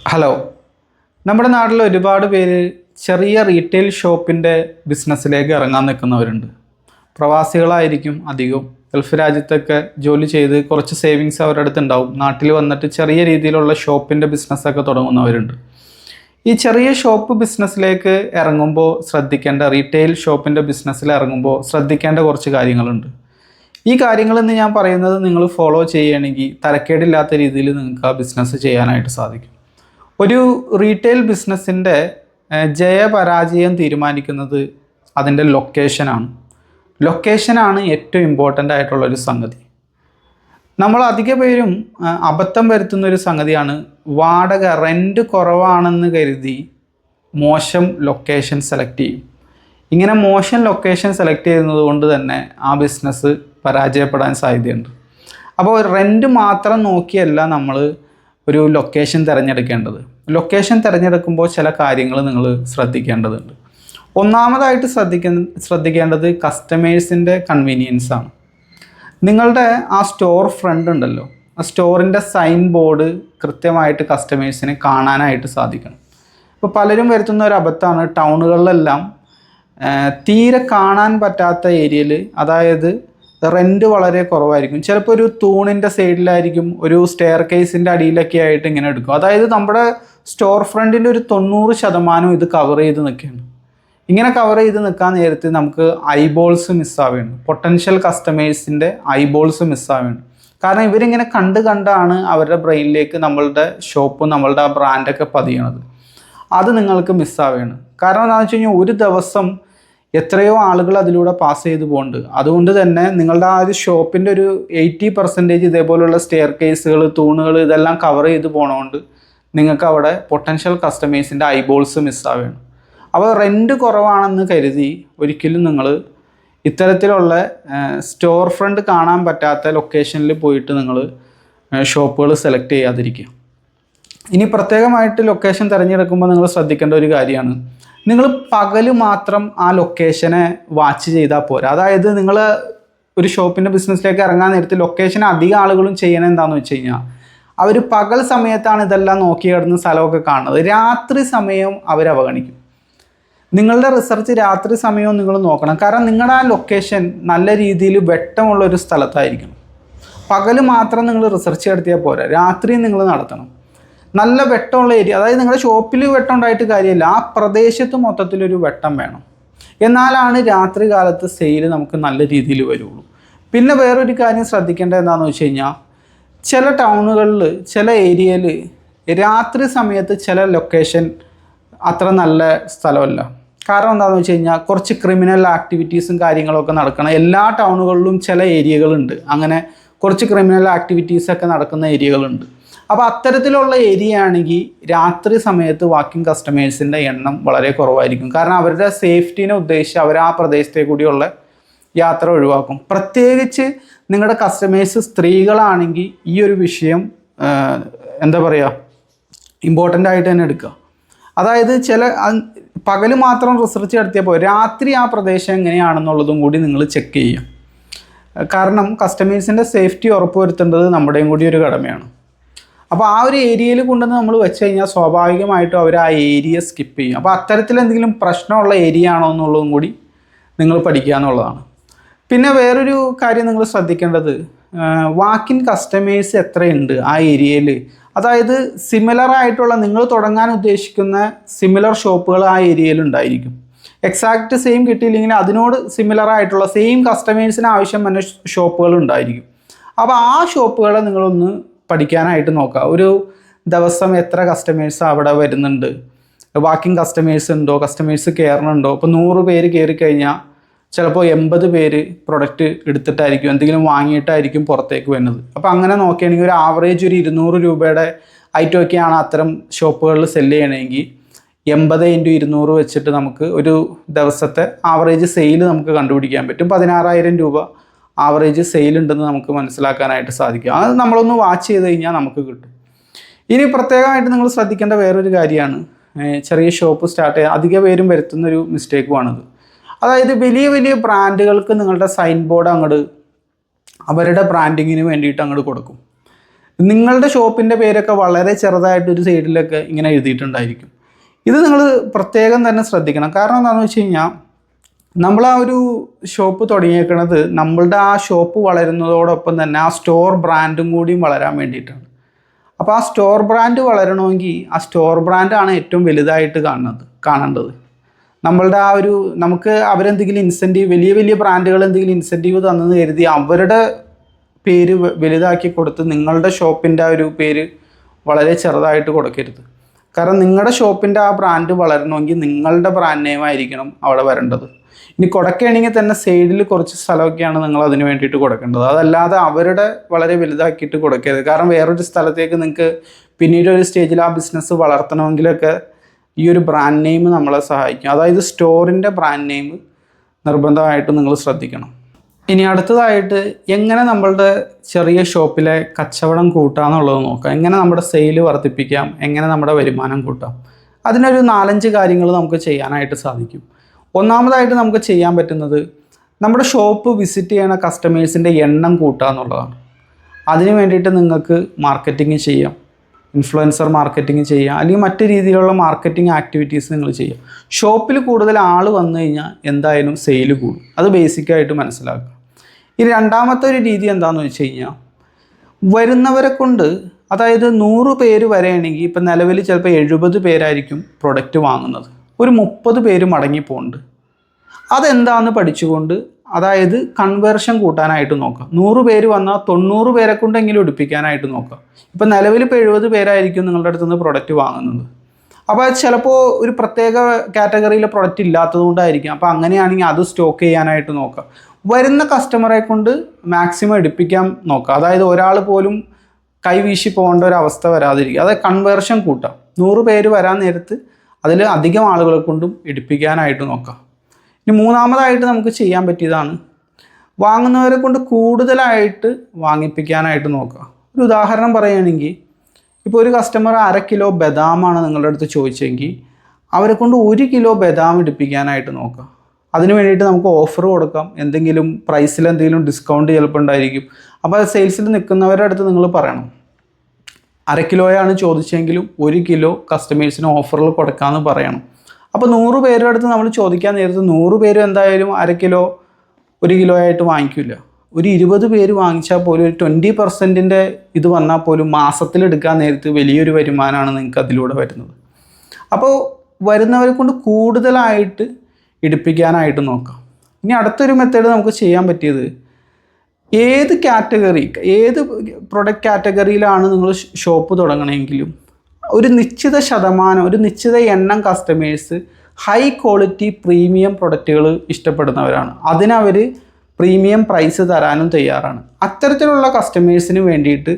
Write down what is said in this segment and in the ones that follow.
Hello. നമ്മുടെ നാട്ടിൽ ഒരുപാട് പേര് ചെറിയ റീറ്റെയിൽ ഷോപ്പിൻ്റെ ബിസിനസ്സിലേക്ക് ഇറങ്ങാൻ നിൽക്കുന്നവരുണ്ട്. പ്രവാസികളായിരിക്കും അധികവും. ഗൾഫ് രാജ്യത്തൊക്കെ ജോലി ചെയ്ത് കുറച്ച് സേവിങ്സ് അവരുടെ അടുത്ത് ഉണ്ടാവും. നാട്ടിൽ വന്നിട്ട് ചെറിയ രീതിയിലുള്ള ഷോപ്പിൻ്റെ ബിസിനസ്സൊക്കെ തുടങ്ങുന്നവരുണ്ട്. ഈ ചെറിയ ഷോപ്പ് ബിസിനസ്സിലേക്ക് ഇറങ്ങുമ്പോൾ ശ്രദ്ധിക്കേണ്ട, റീറ്റെയിൽ ഷോപ്പിൻ്റെ ബിസിനസ്സിൽ ഇറങ്ങുമ്പോൾ ശ്രദ്ധിക്കേണ്ട കുറച്ച് കാര്യങ്ങളുണ്ട്. ഈ കാര്യങ്ങളെന്ന് ഞാൻ പറയുന്നത് നിങ്ങൾ ഫോളോ ചെയ്യുകയാണെങ്കിൽ തരക്കേടില്ലാത്ത രീതിയിൽ നിങ്ങൾക്ക് ആ ബിസിനസ് ചെയ്യാനായിട്ട് സാധിക്കും. ഒരു റീറ്റെയിൽ ബിസിനസ്സിൻ്റെ ജയപരാജയം തീരുമാനിക്കുന്നത് അതിൻ്റെ ലൊക്കേഷനാണ്. ലൊക്കേഷനാണ് ഏറ്റവും ഇമ്പോർട്ടൻ്റ് ആയിട്ടുള്ളൊരു സംഗതി. നമ്മൾ അധിക പേരും അബദ്ധം വരുത്തുന്നൊരു സംഗതിയാണ് റെൻറ്റ് കുറവാണെന്ന് കരുതി മോശം ലൊക്കേഷൻ സെലക്ട് ചെയ്യും. ഇങ്ങനെ മോശം ലൊക്കേഷൻ സെലക്ട് ചെയ്യുന്നത് കൊണ്ട് തന്നെ ആ ബിസിനസ് പരാജയപ്പെടാൻ സാധ്യതയുണ്ട്. അപ്പോൾ റെൻറ്റ് മാത്രം നോക്കിയല്ല നമ്മൾ ഒരു ലൊക്കേഷൻ തിരഞ്ഞെടുക്കേണ്ടത്. ലൊക്കേഷൻ തിരഞ്ഞെടുക്കുമ്പോൾ ചില കാര്യങ്ങൾ നിങ്ങൾ ശ്രദ്ധിക്കേണ്ടതുണ്ട്. ഒന്നാമതായിട്ട് ശ്രദ്ധിക്കേണ്ടത് കസ്റ്റമേഴ്സിൻ്റെ കൺവീനിയൻസാണ്. നിങ്ങളുടെ ആ സ്റ്റോർ ഫ്രണ്ട് ഉണ്ടല്ലോ, ആ സ്റ്റോറിൻ്റെ സൈൻ ബോർഡ് കൃത്യമായിട്ട് കസ്റ്റമേഴ്സിന് കാണാനായിട്ട് സാധിക്കണം. ഇപ്പോൾ പലരും വരുത്തുന്ന ഒരു അബദ്ധമാണ് ടൗണുകളിലെല്ലാം തീരെ കാണാൻ പറ്റാത്ത ഏരിയയിൽ, അതായത് റെൻറ്റ് വളരെ കുറവായിരിക്കും. ചിലപ്പോൾ ഒരു തൂണിൻ്റെ സൈഡിലായിരിക്കും, ഒരു സ്റ്റെയർ കേസിൻ്റെ അടിയിലൊക്കെ ആയിട്ട് ഇങ്ങനെ എടുക്കും. അതായത് നമ്മുടെ സ്റ്റോർ ഫ്രണ്ടിൻ്റെ ഒരു 90% ഇത് കവർ ചെയ്ത് നിൽക്കുകയാണ്. ഇങ്ങനെ കവർ ചെയ്ത് നിൽക്കാൻ നേരത്ത് നമുക്ക് ഐബോൾസ് മിസ്സാവുകയാണ്. പൊട്ടൻഷ്യൽ കസ്റ്റമേഴ്സിൻ്റെ ഐബോൾസ് മിസ്സാവുകയാണ്. കാരണം ഇവരിങ്ങനെ കണ്ടാണ് അവരുടെ ബ്രെയിനിലേക്ക് നമ്മളുടെ ഷോപ്പും നമ്മളുടെ ആ ബ്രാൻഡൊക്കെ പതിയണത്. അത് നിങ്ങൾക്ക് മിസ്സാവുകയാണ്. കാരണം എന്താണെന്ന് വെച്ച് കഴിഞ്ഞാൽ ഒരു ദിവസം എത്രയോ ആളുകൾ അതിലൂടെ പാസ് ചെയ്ത് പോകുന്നുണ്ട്. അതുകൊണ്ട് തന്നെ നിങ്ങളുടെ ആ ഒരു ഷോപ്പിൻ്റെ ഒരു 80% ഇതേപോലുള്ള സ്റ്റെയർ കേസുകൾ, തൂണുകൾ ഇതെല്ലാം കവർ ചെയ്ത് പോകണതുകൊണ്ട് നിങ്ങൾക്ക് അവിടെ പൊട്ടൻഷ്യൽ കസ്റ്റമേഴ്സിൻ്റെ ഐബോൾസ് മിസ്സാവുകയാണ്. അപ്പോൾ റെൻറ്റ് കുറവാണെന്ന് കരുതി ഒരിക്കലും നിങ്ങൾ ഇത്തരത്തിലുള്ള സ്റ്റോർ ഫ്രണ്ട് കാണാൻ പറ്റാത്ത ലൊക്കേഷനിൽ പോയിട്ട് നിങ്ങൾ ഷോപ്പുകൾ സെലക്ട് ചെയ്യാതിരിക്കുക. ഇനി പ്രത്യേകമായിട്ട് ലൊക്കേഷൻ തിരഞ്ഞെടുക്കുമ്പോൾ നിങ്ങൾ ശ്രദ്ധിക്കേണ്ട ഒരു കാര്യമാണ്, നിങ്ങൾ പകൽ മാത്രം ആ ലൊക്കേഷനെ വാച്ച് ചെയ്താൽ പോരാ. അതായത് നിങ്ങൾ ഒരു ഷോപ്പിൻ്റെ ബിസിനസ്സിലേക്ക് ഇറങ്ങാൻ നേരത്തെ ലൊക്കേഷൻ അധികം ആളുകളും ചെയ്യണത് എന്താണെന്ന് വെച്ച് കഴിഞ്ഞാൽ അവർ പകൽ സമയത്താണ് ഇതെല്ലാം നോക്കി കിടന്ന് സ്ഥലമൊക്കെ കാണുന്നത്. രാത്രി സമയം അവർ അവഗണിക്കും. നിങ്ങളുടെ റിസർച്ച് രാത്രി സമയവും നിങ്ങൾ നോക്കണം. കാരണം നിങ്ങളുടെ ആ ലൊക്കേഷൻ നല്ല രീതിയിൽ വെട്ടമുള്ളൊരു സ്ഥലത്തായിരിക്കണം. പകൽ മാത്രം നിങ്ങൾ റിസർച്ച് നടത്തിയാൽ പോരാ, രാത്രിയും നിങ്ങൾ നടത്തണം. നല്ല വെട്ടമുള്ള ഏരിയ, അതായത് നിങ്ങളുടെ ഷോപ്പിൽ വെട്ടം ഉണ്ടായിട്ട് കാര്യമില്ല, ആ പ്രദേശത്ത് മൊത്തത്തിലൊരു വെട്ടം വേണം. എന്നാലാണ് രാത്രി കാലത്ത് സെയിൽ നമുക്ക് നല്ല രീതിയിൽ വരുള്ളൂ. പിന്നെ വേറൊരു കാര്യം ശ്രദ്ധിക്കേണ്ടത് എന്താണെന്ന് വെച്ച് കഴിഞ്ഞാൽ, ചില ടൗണുകളിൽ, ചില ഏരിയയിൽ രാത്രി സമയത്ത് ചില ലൊക്കേഷൻ അത്ര നല്ല സ്ഥലമല്ല. കാരണം എന്താണെന്ന് വെച്ച് കഴിഞ്ഞാൽ കുറച്ച് ക്രിമിനൽ ആക്ടിവിറ്റീസും കാര്യങ്ങളൊക്കെ നടക്കണം. എല്ലാ ടൗണുകളിലും ചില ഏരിയകളുണ്ട്, അങ്ങനെ കുറച്ച് ക്രിമിനൽ ആക്ടിവിറ്റീസൊക്കെ നടക്കുന്ന ഏരിയകളുണ്ട്. അപ്പോൾ അത്തരത്തിലുള്ള ഏരിയ ആണെങ്കിൽ രാത്രി സമയത്ത് വാക്കിംഗ് കസ്റ്റമേഴ്സിൻ്റെ എണ്ണം വളരെ കുറവായിരിക്കും. കാരണം അവരുടെ സേഫ്റ്റീനെ ഉദ്ദേശിച്ച് അവർ ആ പ്രദേശത്തെ കൂടിയുള്ള യാത്ര ഒഴിവാക്കും. പ്രത്യേകിച്ച് നിങ്ങളുടെ കസ്റ്റമേഴ്സ് സ്ത്രീകളാണെങ്കിൽ ഈ ഒരു വിഷയം എന്താ പറയുക, ഇമ്പോർട്ടൻ്റ് ആയിട്ട് തന്നെ എടുക്കുക. അതായത് പകൽ മാത്രം റിസർച്ച് നടത്തിയപ്പോൾ രാത്രി ആ പ്രദേശം എങ്ങനെയാണെന്നുള്ളതും കൂടി നിങ്ങൾ ചെക്ക് ചെയ്യുക. കാരണം കസ്റ്റമേഴ്സിൻ്റെ സേഫ്റ്റി ഉറപ്പുവരുത്തേണ്ടത് നമ്മുടെയും കൂടി ഒരു കടമയാണ്. അപ്പോൾ ആ ഒരു ഏരിയയിൽ കൊണ്ടുവന്ന് നമ്മൾ വെച്ച് കഴിഞ്ഞാൽ സ്വാഭാവികമായിട്ടും അവർ ആ ഏരിയ സ്കിപ്പ് ചെയ്യും. അപ്പോൾ അത്തരത്തിൽ എന്തെങ്കിലും പ്രശ്നമുള്ള ഏരിയ ആണോ എന്നുള്ളതും കൂടി നിങ്ങൾ പഠിക്കുക എന്നുള്ളതാണ്. പിന്നെ വേറൊരു കാര്യം നിങ്ങൾ ശ്രദ്ധിക്കേണ്ടത്, വാക്കിൻ കസ്റ്റമേഴ്സ് എത്രയുണ്ട് ആ ഏരിയയിൽ. അതായത് സിമിലർ ആയിട്ടുള്ള, നിങ്ങൾ തുടങ്ങാൻ ഉദ്ദേശിക്കുന്ന സിമിലർ ഷോപ്പുകൾ ആ ഏരിയയിൽ ഉണ്ടായിരിക്കും. എക്സാക്റ്റ് സെയിം കിട്ടിയില്ലെങ്കിൽ അതിനോട് സിമിലർ ആയിട്ടുള്ള സെയിം കസ്റ്റമേഴ്സിന് ആവശ്യം വന്ന ഷോപ്പുകൾ ഉണ്ടായിരിക്കും. അപ്പോൾ ആ ഷോപ്പുകളെ നിങ്ങളൊന്ന് പഠിക്കാനായിട്ട് നോക്കുക. ഒരു ദിവസം എത്ര കസ്റ്റമേഴ്സ് അവിടെ വരുന്നുണ്ട്, വാക്കിംഗ് കസ്റ്റമേഴ്സ് ഉണ്ടോ, കസ്റ്റമേഴ്സ് കയറണുണ്ടോ. ഇപ്പോൾ 100 പേര് കയറി കഴിഞ്ഞാൽ ചിലപ്പോൾ 80 പേര് പ്രൊഡക്റ്റ് എടുത്തിട്ടായിരിക്കും, എന്തെങ്കിലും വാങ്ങിയിട്ടായിരിക്കും പുറത്തേക്ക് വരുന്നത്. അപ്പോൾ അങ്ങനെ നോക്കുകയാണെങ്കിൽ ഒരു ആവറേജ് ഒരു 200 രൂപയുടെ ഐറ്റമൊക്കെയാണ് അത്തരം ഷോപ്പുകളിൽ സെല്ല് ചെയ്യണമെങ്കിൽ 80 × 200 വെച്ചിട്ട് നമുക്ക് ഒരു ദിവസത്തെ ആവറേജ് സെയിൽ നമുക്ക് കണ്ടുപിടിക്കാൻ പറ്റും. 16,000 രൂപ ആവറേജ് സെയിൽ ഉണ്ടെന്ന് നമുക്ക് മനസ്സിലാക്കാനായിട്ട് സാധിക്കും. അത് നമ്മളൊന്ന് വാച്ച് ചെയ്ത് കഴിഞ്ഞാൽ നമുക്ക് കിട്ടും. ഇനി പ്രത്യേകമായിട്ട് നിങ്ങൾ ശ്രദ്ധിക്കേണ്ട വേറൊരു കാര്യമാണ്, ചെറിയ ഷോപ്പ് സ്റ്റാർട്ട് ചെയ്യുക അധിക പേരും വരുത്തുന്നൊരു മിസ്റ്റേക്കുമാണത്. അതായത് വലിയ വലിയ ബ്രാൻഡുകൾക്ക് നിങ്ങളുടെ സൈൻ ബോർഡ് അവരുടെ ബ്രാൻഡിങ്ങിന് വേണ്ടിയിട്ട് അങ്ങോട്ട് കൊടുക്കും. നിങ്ങളുടെ ഷോപ്പിൻ്റെ പേരൊക്കെ വളരെ ചെറുതായിട്ട് ഒരു സൈഡിലൊക്കെ ഇങ്ങനെ എഴുതിയിട്ടുണ്ടായിരിക്കും. ഇത് നിങ്ങൾ പ്രത്യേകം തന്നെ ശ്രദ്ധിക്കണം. കാരണം എന്താണെന്ന് വെച്ച് കഴിഞ്ഞാൽ നമ്മൾ ആ ഒരു ഷോപ്പ് തുടങ്ങിയേക്കുന്നത് നമ്മളുടെ ആ ഷോപ്പ് വളരുന്നതോടൊപ്പം തന്നെ ആ സ്റ്റോർ ബ്രാൻഡും കൂടിയും വളരാൻ വേണ്ടിയിട്ടാണ്. അപ്പോൾ ആ സ്റ്റോർ ബ്രാൻഡ് വളരണമെങ്കിൽ ആ സ്റ്റോർ ബ്രാൻഡാണ് ഏറ്റവും വലുതായിട്ട് കാണേണ്ടത്. നമ്മളുടെ ആ ഒരു നമുക്ക് അവരെന്തെങ്കിലും ഇൻസെൻറ്റീവ്, വലിയ വലിയ ബ്രാൻഡുകൾ എന്തെങ്കിലും ഇൻസെൻറ്റീവ് തന്നെന്ന് കരുതി അവരുടെ പേര് വലുതാക്കി കൊടുത്ത് നിങ്ങളുടെ ഷോപ്പിൻ്റെ ആ ഒരു പേര് വളരെ ചെറുതായിട്ട് കൊടുക്കരുത്. കാരണം നിങ്ങളുടെ ഷോപ്പിൻ്റെ ആ ബ്രാൻഡ് വളരണമെങ്കിൽ നിങ്ങളുടെ ബ്രാൻഡ് നെയിം ആയിരിക്കണം അവിടെ വരേണ്ടത്. ഇനി കൊടുക്കുകയാണെങ്കിൽ തന്നെ സൈഡിൽ കുറച്ച് സ്ഥലമൊക്കെയാണ് നിങ്ങൾ അതിന് വേണ്ടിയിട്ട് കൊടുക്കേണ്ടത്. അതല്ലാതെ അവരുടെ വളരെ വലുതാക്കിയിട്ട് കൊടുക്കരുത്. കാരണം വേറൊരു സ്ഥലത്തേക്ക് നിങ്ങൾക്ക് പിന്നീട് ഒരു സ്റ്റേജിൽ ആ ബിസിനസ് വളർത്തണമെങ്കിലൊക്കെ ഈ ഒരു ബ്രാൻഡ് നെയിം നമ്മളെ സഹായിക്കും. അതായത് സ്റ്റോറിൻ്റെ ബ്രാൻഡ് നെയിം നിർബന്ധമായിട്ടും നിങ്ങൾ ശ്രദ്ധിക്കണം. ഇനി അടുത്തതായിട്ട് എങ്ങനെ നമ്മളുടെ ചെറിയ ഷോപ്പിലെ കച്ചവടം കൂട്ടാമെന്നുള്ളത് നോക്കാം. എങ്ങനെ നമ്മുടെ സെയിൽ വർദ്ധിപ്പിക്കാം, എങ്ങനെ നമ്മുടെ വരുമാനം കൂട്ടാം. അതിനൊരു 4-5 കാര്യങ്ങൾ നമുക്ക് ചെയ്യാനായിട്ട് സാധിക്കും. ഒന്നാമതായിട്ട് നമുക്ക് ചെയ്യാൻ പറ്റുന്നത് നമ്മുടെ ഷോപ്പ് വിസിറ്റ് ചെയ്യുന്ന കസ്റ്റമേഴ്സിൻ്റെ എണ്ണം കൂട്ടുക എന്നുള്ളതാണ്. അതിന് വേണ്ടിയിട്ട് നിങ്ങൾക്ക് മാർക്കറ്റിംഗ് ചെയ്യാം, ഇൻഫ്ലുവൻസർ മാർക്കറ്റിംഗ് ചെയ്യാം, അല്ലെങ്കിൽ മറ്റു രീതിയിലുള്ള മാർക്കറ്റിംഗ് ആക്ടിവിറ്റീസ് നിങ്ങൾ ചെയ്യാം. ഷോപ്പിൽ കൂടുതൽ ആൾ വന്നു കഴിഞ്ഞാൽ എന്തായാലും സെയിൽ കൂടും. അത് ബേസിക്കായിട്ട് മനസ്സിലാക്കുക. ഈ രണ്ടാമത്തെ ഒരു രീതി എന്താണെന്ന് വെച്ച് കഴിഞ്ഞാൽ വരുന്നവരെ കൊണ്ട്, അതായത് 100 പേര് വരെയാണെങ്കിൽ ഇപ്പം നിലവിൽ ചിലപ്പോൾ 70 പേരായിരിക്കും പ്രൊഡക്റ്റ് വാങ്ങുന്നത്, ഒരു 30 പേര് മടങ്ങിപ്പോണ്ട്. അതെന്താണെന്ന് പഠിച്ചുകൊണ്ട് അതായത് കൺവേർഷൻ കൂട്ടാനായിട്ട് നോക്കുക. 100 പേര് വന്നാൽ 90 പേരെ കൊണ്ടെങ്കിലും എടുപ്പിക്കാനായിട്ട് നോക്കുക. ഇപ്പം നിലവിൽ ഇപ്പോൾ 70 പേരായിരിക്കും നിങ്ങളുടെ അടുത്ത് നിന്ന് പ്രൊഡക്റ്റ് വാങ്ങുന്നത്. അപ്പോൾ ചിലപ്പോൾ ഒരു പ്രത്യേക കാറ്റഗറിയിലെ പ്രൊഡക്റ്റ് ഇല്ലാത്തതുകൊണ്ടായിരിക്കും. അപ്പോൾ അങ്ങനെയാണെങ്കിൽ അത് സ്റ്റോക്ക് ചെയ്യാനായിട്ട് നോക്കുക. വരുന്ന കസ്റ്റമറെ കൊണ്ട് മാക്സിമം എടുപ്പിക്കാൻ നോക്കുക. അതായത് ഒരാൾ പോലും കൈവീശി പോകേണ്ട ഒരു അവസ്ഥ വരാതിരിക്കുക. അതായത് കൺവേർഷൻ കൂട്ടാം. 100 പേര് വരാൻ നേരത്ത് അതിൽ അധികം ആളുകളെ കൊണ്ടും എടുപ്പിക്കാനായിട്ട് നോക്കാം. ഇനി മൂന്നാമതായിട്ട് നമുക്ക് ചെയ്യാൻ പറ്റിയതാണ് വാങ്ങുന്നവരെ കൊണ്ട് കൂടുതലായിട്ട് വാങ്ങിപ്പിക്കാനായിട്ട് നോക്കുക. ഒരു ഉദാഹരണം പറയുകയാണെങ്കിൽ ഇപ്പോൾ ഒരു കസ്റ്റമർ 1/2 കിലോ ബദാമാണ് നിങ്ങളുടെ അടുത്ത് ചോദിച്ചെങ്കിൽ അവരെ കൊണ്ട് 1 കിലോ ബദാം എടുപ്പിക്കാനായിട്ട് നോക്കുക. അതിന് വേണ്ടിയിട്ട് നമുക്ക് ഓഫർ കൊടുക്കാം, എന്തെങ്കിലും പ്രൈസിൽ എന്തെങ്കിലും ഡിസ്കൗണ്ട് ചിലപ്പോൾ ഉണ്ടായിരിക്കും. അപ്പോൾ സെയിൽസിൽ നിൽക്കുന്നവരുടെ അടുത്ത് നിങ്ങൾ പറയണം 1/2 കിലോയാണ് ചോദിച്ചെങ്കിലും 1 കിലോ കസ്റ്റമേഴ്സിന് ഓഫറിൽ കൊടുക്കാമെന്ന് പറയണം. അപ്പോൾ 100 പേരുടെ അടുത്ത് നമ്മൾ ചോദിക്കാൻ നേരത്ത് 100 പേരും എന്തായാലും 1/2 കിലോ 1 കിലോ ആയിട്ട് വാങ്ങിക്കില്ല. ഒരു 20 പേര് വാങ്ങിച്ചാൽ പോലും ഒരു 20% ഇത് വന്നാൽ പോലും മാസത്തിലെടുക്കാൻ നേരത്ത് വലിയൊരു വരുമാനമാണ് നിങ്ങൾക്ക് അതിലൂടെ വരുന്നത്. അപ്പോൾ വരുന്നവരെ കൊണ്ട് കൂടുതലായിട്ട് എടുപ്പിക്കാനായിട്ട് നോക്കാം. ഇനി അടുത്തൊരു മെത്തേഡ് നമുക്ക് ചെയ്യാൻ പറ്റിയത് ഏത് പ്രൊഡക്റ്റ് കാറ്റഗറിയിലാണ് നിങ്ങൾ ഷോപ്പ് തുടങ്ങണമെങ്കിലും ഒരു നിശ്ചിത ശതമാനം, ഒരു നിശ്ചിത എണ്ണം കസ്റ്റമേഴ്സ് ഹൈ ക്വാളിറ്റി പ്രീമിയം പ്രൊഡക്റ്റുകൾ ഇഷ്ടപ്പെടുന്നവരാണ്. അതിനവർ പ്രീമിയം പ്രൈസ് തരാനും തയ്യാറാണ്. അത്തരത്തിലുള്ള കസ്റ്റമേഴ്സിന് വേണ്ടിയിട്ട്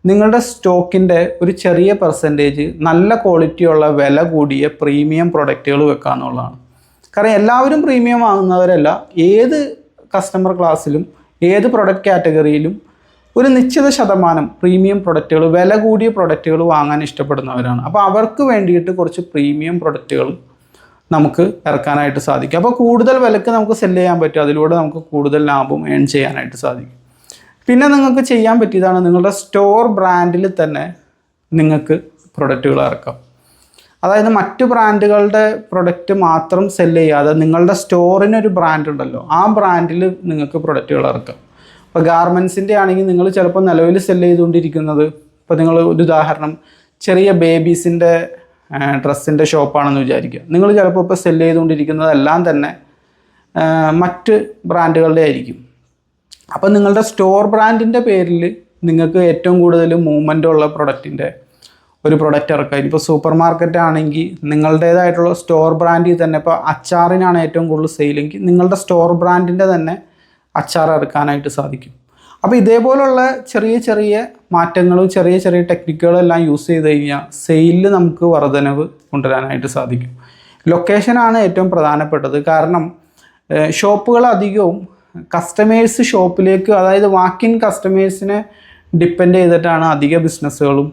നിങ്ങളുടെ സ്റ്റോക്കിൻ്റെ ഒരു ചെറിയ പെർസെൻറ്റേജ് നല്ല ക്വാളിറ്റിയുള്ള വില കൂടിയ പ്രീമിയം പ്രൊഡക്റ്റുകൾ വെക്കുക എന്നുള്ളതാണ്. കാരണം എല്ലാവരും പ്രീമിയം വാങ്ങുന്നവരല്ല. ഏത് കസ്റ്റമർ ക്ലാസ്സിലും ഏത് പ്രൊഡക്റ്റ് കാറ്റഗറിയിലും ഒരു നിശ്ചിത ശതമാനം പ്രീമിയം പ്രൊഡക്റ്റുകൾ, വില കൂടിയ പ്രൊഡക്റ്റുകൾ വാങ്ങാൻ ഇഷ്ടപ്പെടുന്നവരാണ്. അപ്പോൾ അവർക്ക് വേണ്ടിയിട്ട് കുറച്ച് പ്രീമിയം പ്രൊഡക്റ്റുകൾ നമുക്ക് ഇറക്കാനായിട്ട് സാധിക്കും. അപ്പോൾ കൂടുതൽ വിലക്ക് നമുക്ക് സെല്ല് ചെയ്യാൻ പറ്റും. അതിലൂടെ നമുക്ക് കൂടുതൽ ലാഭം ഏൺ ചെയ്യാനായിട്ട് സാധിക്കും. പിന്നെ നിങ്ങൾക്ക് ചെയ്യാൻ പറ്റിയതാണ് നിങ്ങളുടെ സ്റ്റോർ ബ്രാൻഡിൽ തന്നെ നിങ്ങൾക്ക് പ്രൊഡക്റ്റുകൾ ഇറക്കാം. അതായത് മറ്റു ബ്രാൻഡുകളുടെ പ്രൊഡക്റ്റ് മാത്രം സെല്ല് ചെയ്യാതെ നിങ്ങളുടെ സ്റ്റോറിനൊരു ബ്രാൻഡ് ഉണ്ടല്ലോ, ആ ബ്രാൻഡിൽ നിങ്ങൾക്ക് പ്രൊഡക്റ്റുകൾ ഇറക്കാം. ഇപ്പോൾ ഗാർമെൻസിൻ്റെ ആണെങ്കിൽ നിങ്ങൾ ചിലപ്പോൾ നിലവിൽ സെല്ല് ചെയ്തുകൊണ്ടിരിക്കുന്നത്, ഇപ്പോൾ നിങ്ങൾ ഒരു ഉദാഹരണം ചെറിയ ബേബീസിൻ്റെ ഡ്രസ്സിൻ്റെ ഷോപ്പാണെന്ന് വിചാരിക്കുക. നിങ്ങൾ ചിലപ്പോൾ ഇപ്പോൾ സെല്ല് ചെയ്തുകൊണ്ടിരിക്കുന്നതെല്ലാം തന്നെ മറ്റ് ബ്രാൻഡുകളുടെ ആയിരിക്കും. അപ്പോൾ നിങ്ങളുടെ സ്റ്റോർ ബ്രാൻഡിൻ്റെ പേരിൽ നിങ്ങൾക്ക് ഏറ്റവും കൂടുതൽ മൂവ്മെൻ്റ് ഉള്ള പ്രൊഡക്റ്റിൻ്റെ ഒരു പ്രൊഡക്റ്റ് ഇറക്കാം. ഇപ്പോൾ സൂപ്പർ മാർക്കറ്റ് ആണെങ്കിൽ നിങ്ങളുടേതായിട്ടുള്ള സ്റ്റോർ ബ്രാൻഡിൽ തന്നെ, ഇപ്പോൾ അച്ചാറിനാണ് ഏറ്റവും കൂടുതൽ സെയിലെങ്കിൽ നിങ്ങളുടെ സ്റ്റോർ ബ്രാൻഡിൻ്റെ തന്നെ അച്ചാർ ഇറക്കാനായിട്ട് സാധിക്കും. അപ്പോൾ ഇതേപോലുള്ള ചെറിയ ചെറിയ മാറ്റങ്ങളും ചെറിയ ചെറിയ ടെക്നിക്കുകളും എല്ലാം യൂസ് ചെയ്ത് കഴിഞ്ഞാൽ സെയിലിൽ നമുക്ക് വർധനവ് കൊണ്ടുവരാനായിട്ട് സാധിക്കും. ലൊക്കേഷനാണ് ഏറ്റവും പ്രധാനപ്പെട്ടത്. കാരണം ഷോപ്പുകൾ അധികവും കസ്റ്റമേഴ്സ് ഷോപ്പിലേക്ക്, അതായത് വാക്കിൻ കസ്റ്റമേഴ്സിനെ ഡിപ്പെൻഡ് ചെയ്തിട്ടാണ് അധിക ബിസിനസ്സുകളും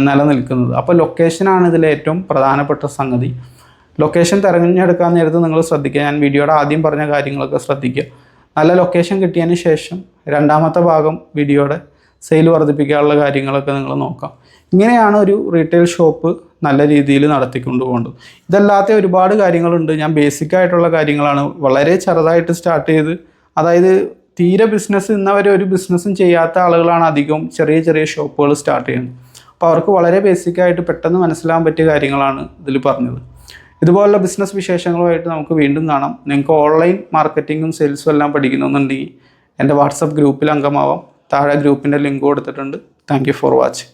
നിലനിൽക്കുന്നത്. അപ്പോൾ ലൊക്കേഷനാണ് ഇതിൽ ഏറ്റവും പ്രധാനപ്പെട്ട സംഗതി. ലൊക്കേഷൻ തിരഞ്ഞെടുക്കാൻ നേരത്ത് നിങ്ങൾ ശ്രദ്ധിക്കുക. ഞാൻ വീഡിയോയുടെ ആദ്യം പറഞ്ഞ കാര്യങ്ങളൊക്കെ ശ്രദ്ധിക്കുക. നല്ല ലൊക്കേഷൻ കിട്ടിയതിന് ശേഷം രണ്ടാമത്തെ ഭാഗം വീഡിയോയുടെ സെയിൽ വർദ്ധിപ്പിക്കാനുള്ള കാര്യങ്ങളൊക്കെ നിങ്ങൾ നോക്കാം. ഇങ്ങനെയാണ് ഒരു റീറ്റെയിൽ ഷോപ്പ് നല്ല രീതിയിൽ നടത്തിക്കൊണ്ട് പോകേണ്ടത്. ഇതല്ലാത്ത ഒരുപാട് കാര്യങ്ങളുണ്ട്. ഞാൻ ബേസിക് ആയിട്ടുള്ള കാര്യങ്ങളാണ് വളരെ ചെറുതായിട്ട് സ്റ്റാർട്ട് ചെയ്ത്, അതായത് തീരെ ബിസിനസ് ഇന്നവരെ ഒരു ബിസിനസ്സും ചെയ്യാത്ത ആളുകളാണ് അധികം ചെറിയ ചെറിയ ഷോപ്പുകൾ സ്റ്റാർട്ട് ചെയ്യുന്നത്. അപ്പോൾ അവർക്ക് വളരെ ബേസിക്കായിട്ട് പെട്ടെന്ന് മനസ്സിലാകാൻ പറ്റിയ കാര്യങ്ങളാണ് ഇതിൽ പറഞ്ഞത്. ഇതുപോലുള്ള ബിസിനസ് വിശേഷങ്ങളുമായിട്ട് നമുക്ക് വീണ്ടും കാണാം. നിങ്ങൾക്ക് ഓൺലൈൻ മാർക്കറ്റിങ്ങും സെയിൽസും എല്ലാം പഠിക്കണമെന്നുണ്ടെങ്കിൽ എൻ്റെ വാട്സപ്പ് ഗ്രൂപ്പിൽ അംഗമാവാം. താഴെ ഗ്രൂപ്പിൻ്റെ ലിങ്ക് കൊടുത്തിട്ടുണ്ട്. Thank you for watching.